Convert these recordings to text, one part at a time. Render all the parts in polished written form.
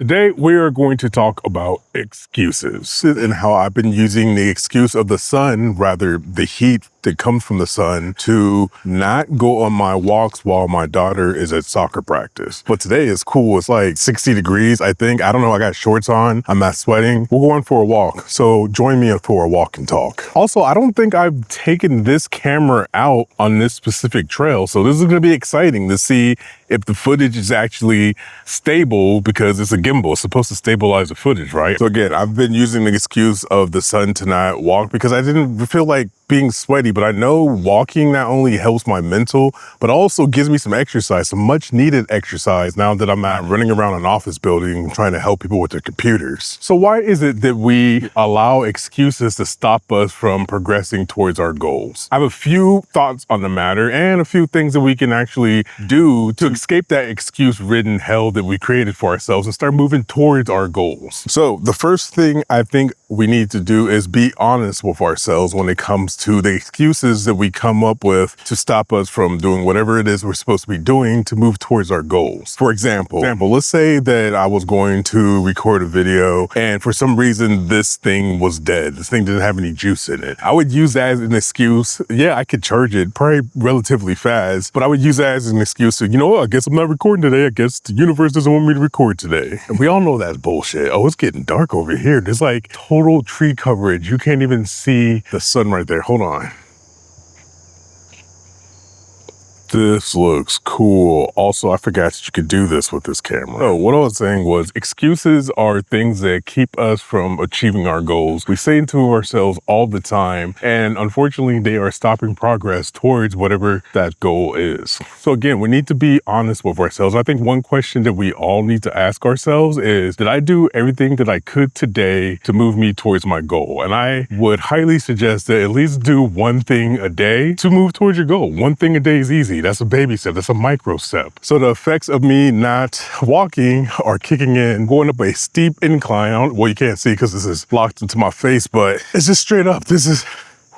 Today, we are going to talk about excuses and how I've been using the excuse of the sun, rather the heat that comes from the sun, to not go on my walks while my daughter is at soccer practice. But today is cool. It's like 60 degrees, I think. I don't know. I got shorts on. I'm not sweating. We're going for a walk. So join me for a walk and talk. Also, I don't think I've taken this camera out on this specific trail. So this is going to be exciting to see if the footage is actually stable, because it's a gimbal. It's supposed to stabilize the footage, right? So again, I've been using the excuse of the sun to not walk because I didn't feel like being sweaty, but I know walking not only helps my mental, but also gives me some exercise, some much needed exercise now that I'm not running around an office building trying to help people with their computers. So why is it that we allow excuses to stop us from progressing towards our goals? I have a few thoughts on the matter and a few things that we can actually do to escape that excuse-ridden hell that we created for ourselves and start moving towards our goals. So the first thing I think we need to do is be honest with ourselves when it comes to the excuses that we come up with to stop us from doing whatever it is we're supposed to be doing to move towards our goals. For example, let's say that I was going to record a video and for some reason this thing was dead. This thing didn't have any juice in it. I would use that as an excuse. Yeah, I could charge it probably relatively fast, but I would use that as an excuse to, you know what, I guess I'm not recording today. I guess the universe doesn't want me to record today. And we all know that's bullshit. Oh, it's getting dark over here. There's like total tree coverage. You can't even see the sun right there. Hold on. This looks cool. Also, I forgot that you could do this with this camera. Oh, what I was saying was excuses are things that keep us from achieving our goals. We say it to ourselves all the time, and unfortunately, they are stopping progress towards whatever that goal is. So again, we need to be honest with ourselves. I think one question that we all need to ask ourselves is, did I do everything that I could today to move me towards my goal? And I would highly suggest that at least do one thing a day to move towards your goal. One thing a day is easy. That's a baby step. That's a micro step. So the effects of me not walking are kicking in, going up a steep incline. Well, you can't see because this is locked into my face, but it's just straight up. This is,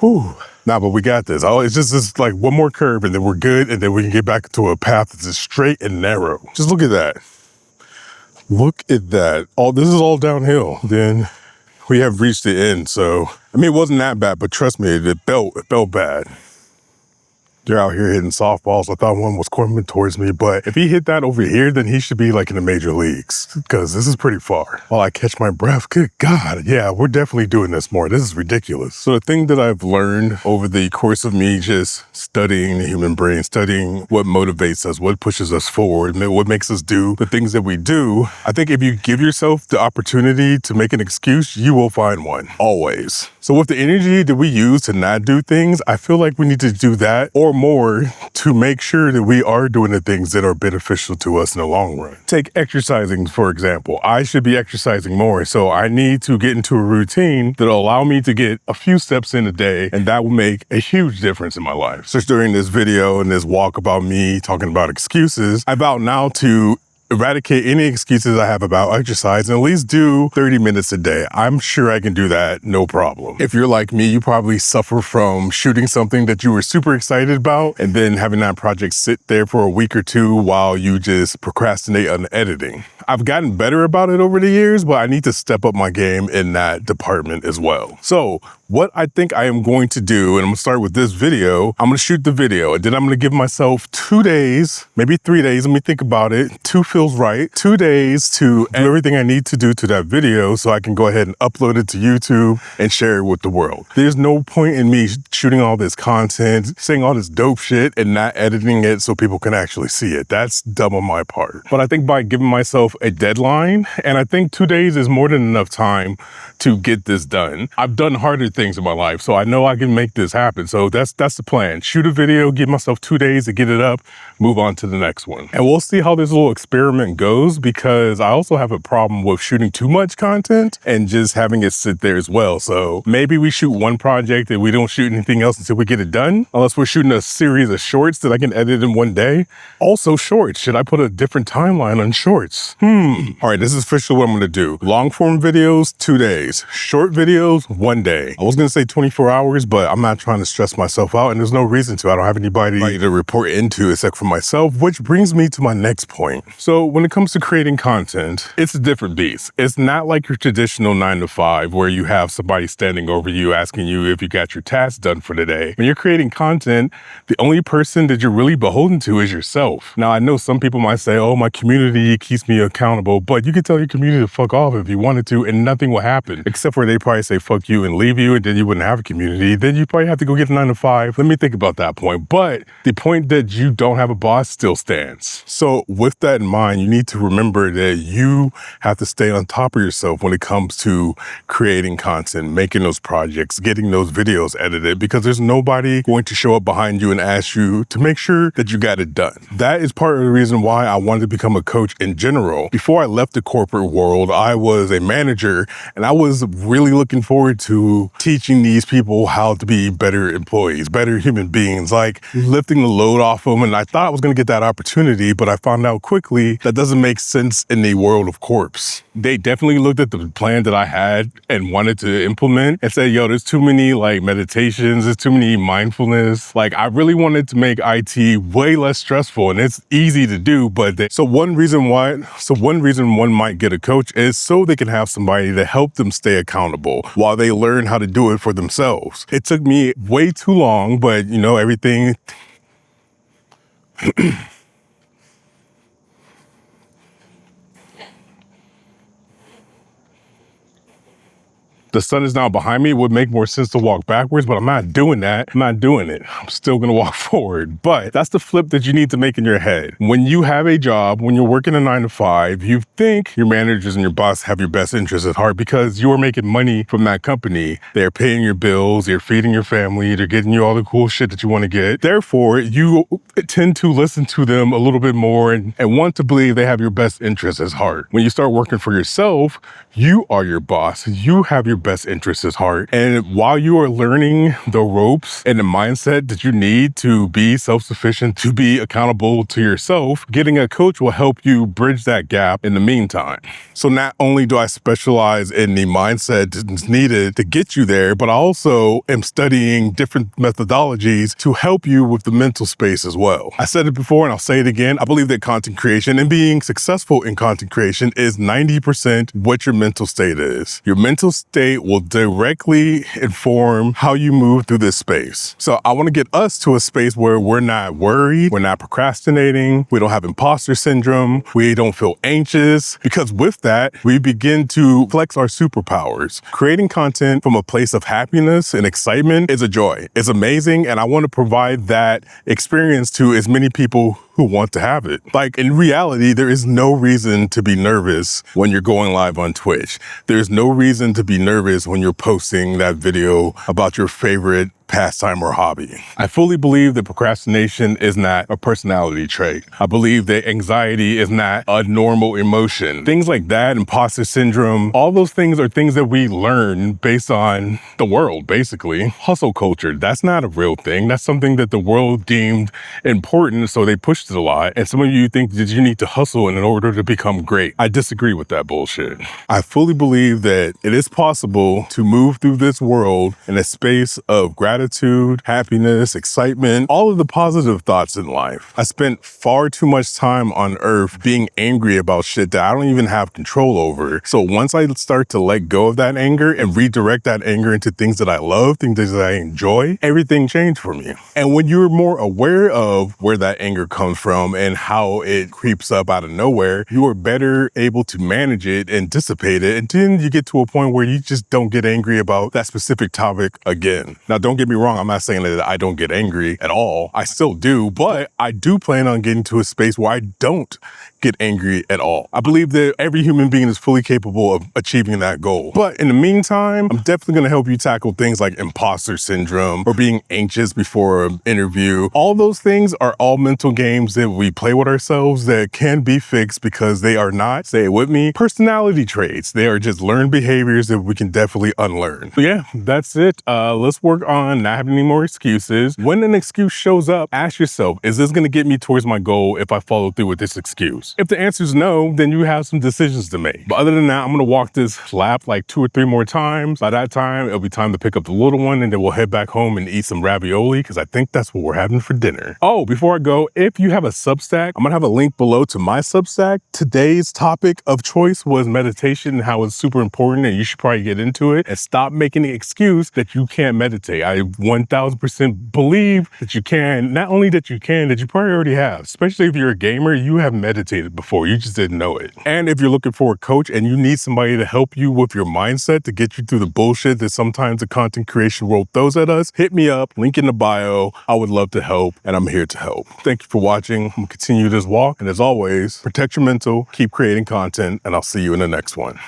whew. Nah, but we got this. Oh, it's just like one more curve and then we're good. And then we can get back to a path that's just straight and narrow. Just look at that. Look at that. Oh, this is all downhill. Then we have reached the end. So, I mean, it wasn't that bad, but trust me, it felt bad. They're out here hitting softballs. I thought one was coming towards me, but if he hit that over here, then he should be like in the major leagues, because this is pretty far. While I catch my breath, good God, yeah, we're definitely doing this more. This is ridiculous. So the thing that I've learned over the course of me just studying the human brain, studying what motivates us, what pushes us forward, what makes us do the things that we do, I think if you give yourself the opportunity to make an excuse, you will find one, always. So with the energy that we use to not do things, I feel like we need to do that or more to make sure that we are doing the things that are beneficial to us in the long run. Take exercising, for example. I should be exercising more, so I need to get into a routine that'll allow me to get a few steps in a day, and that will make a huge difference in my life. So during this video and this walk about me talking about excuses, I vow now to eradicate any excuses I have about exercise and at least do 30 minutes a day. I'm sure I can do that, no problem. If you're like me, you probably suffer from shooting something that you were super excited about and then having that project sit there for a week or two while you just procrastinate on editing. I've gotten better about it over the years, but I need to step up my game in that department as well. So what I think I am going to do, and I'm gonna start with this video, I'm gonna shoot the video, and then I'm gonna give myself 2 days, maybe 3 days, let me think about it. 2 feels right. 2 days to do everything I need to do to that video so I can go ahead and upload it to YouTube and share it with the world. There's no point in me shooting all this content, saying all this dope shit, and not editing it so people can actually see it. That's dumb on my part. But I think by giving myself a deadline, and I think 2 days is more than enough time to get this done. I've done harder things in my life, so I know I can make this happen. So that's the plan. Shoot a video, give myself 2 days to get it up, move on to the next one. And we'll see how this little experiment goes, because I also have a problem with shooting too much content and just having it sit there as well. So maybe we shoot one project and we don't shoot anything else until we get it done, unless we're shooting a series of shorts that I can edit in one day. Also shorts, should I put a different timeline on shorts? All right, this is officially what I'm gonna do. Long form videos, 2 days. Short videos, 1 day. I will was gonna say 24 hours, but I'm not trying to stress myself out, and there's no reason to. I don't have anybody to report into except for myself, which brings me to my next point. So when it comes to creating content, it's a different beast. It's not like your traditional 9 to 5 where you have somebody standing over you asking you if you got your tasks done for the day. When you're creating content, the only person that you're really beholden to is yourself. Now, I know some people might say, oh, my community keeps me accountable, but you could tell your community to fuck off if you wanted to, and nothing will happen, except for they probably say fuck you and leave you, and then you wouldn't have a community. Then you probably have to go get a 9 to 5. Let me think about that point. But the point that you don't have a boss still stands. So with that in mind, you need to remember that you have to stay on top of yourself when it comes to creating content, making those projects, getting those videos edited, because there's nobody going to show up behind you and ask you to make sure that you got it done. That is part of the reason why I wanted to become a coach in general. Before I left the corporate world, I was a manager, and I was really looking forward to teaching these people how to be better employees, better human beings, like lifting the load off them. And I thought I was going to get that opportunity, but I found out quickly that doesn't make sense in the world of corps. They definitely looked at the plan that I had and wanted to implement and said, yo, there's too many like meditations, there's too many mindfulness. Like I really wanted to make IT way less stressful, and it's easy to do, but so one reason one might get a coach is so they can have somebody to help them stay accountable while they learn how to do it for themselves. It took me way too long, but you know, everything the sun is now behind me. It would make more sense to walk backwards, but I'm not doing that. I'm not doing it. I'm still gonna walk forward. But that's the flip that you need to make in your head. When you have a job, when you're working a 9 to 5, you think your managers and your boss have your best interests at heart because you are making money from that company. They're paying your bills, they're feeding your family, they're getting you all the cool shit that you wanna get. Therefore, you tend to listen to them a little bit more and want to believe they have your best interests at heart. When you start working for yourself, you are your boss. You have your best interests at heart. And while you are learning the ropes and the mindset that you need to be self-sufficient, to be accountable to yourself, getting a coach will help you bridge that gap in the meantime. So not only do I specialize in the mindset that's needed to get you there, but I also am studying different methodologies to help you with the mental space as well. I said it before and I'll say it again. I believe that content creation and being successful in content creation is 90% what your mental state is. Your mental state will directly inform how you move through this space. So I want to get us to a space where we're not worried, we're not procrastinating, we don't have imposter syndrome, we don't feel anxious, because with that, we begin to flex our superpowers. Creating content from a place of happiness and excitement is a joy. It's amazing, and I want to provide that experience to as many people who want to have it. Like in reality, there is no reason to be nervous when you're going live on Twitch. There's no reason to be nervous when you're posting that video about your favorite pastime or hobby. I fully believe that procrastination is not a personality trait. I believe that anxiety is not a normal emotion. Things like that, imposter syndrome, all those things are things that we learn based on the world, basically. Hustle culture, that's not a real thing. That's something that the world deemed important, so they pushed it a lot. And some of you think that you need to hustle in order to become great. I disagree with that bullshit. I fully believe that it is possible to move through this world in a space of gratitude, happiness, excitement, all of the positive thoughts in life. I spent far too much time on earth being angry about shit that I don't even have control over. So once I start to let go of that anger and redirect that anger into things that I love, things that I enjoy, everything changed for me. And when you're more aware of where that anger comes from and how it creeps up out of nowhere, you are better able to manage it and dissipate it. And then you get to a point where you just don't get angry about that specific topic again. Now, don't get me wrong, I'm not saying that I don't get angry at all. I still do, but I do plan on getting to a space where I don't get angry at all. I believe that every human being is fully capable of achieving that goal. But in the meantime, I'm definitely gonna help you tackle things like imposter syndrome or being anxious before an interview. All those things are all mental games that we play with ourselves that can be fixed because they are not, say it with me, personality traits. They are just learned behaviors that we can definitely unlearn. So yeah, that's it. Let's work on done, not having any more excuses. When an excuse shows up, ask yourself, is this gonna get me towards my goal if I follow through with this excuse? If the answer is no, then you have some decisions to make. But other than that, I'm gonna walk this lap like 2 or 3 more times. By that time, it'll be time to pick up the little one, and then we'll head back home and eat some ravioli, because I think that's what we're having for dinner. Oh, before I go, if you have a Substack, I'm gonna have a link below to my Substack. Today's topic of choice was meditation and how it's super important and you should probably get into it and stop making the excuse that you can't meditate. I 1000% believe that you can. Not only that you can, that you probably already have. Especially if you're a gamer, you have meditated before, you just didn't know it. And if you're looking for a coach and you need somebody to help you with your mindset to get you through the bullshit that sometimes the content creation world throws at us, hit me up, link in the bio. I would love to help, and I'm here to help. Thank you for watching. I'm gonna continue this walk, and as always, protect your mental, keep creating content, and I'll see you in the next one.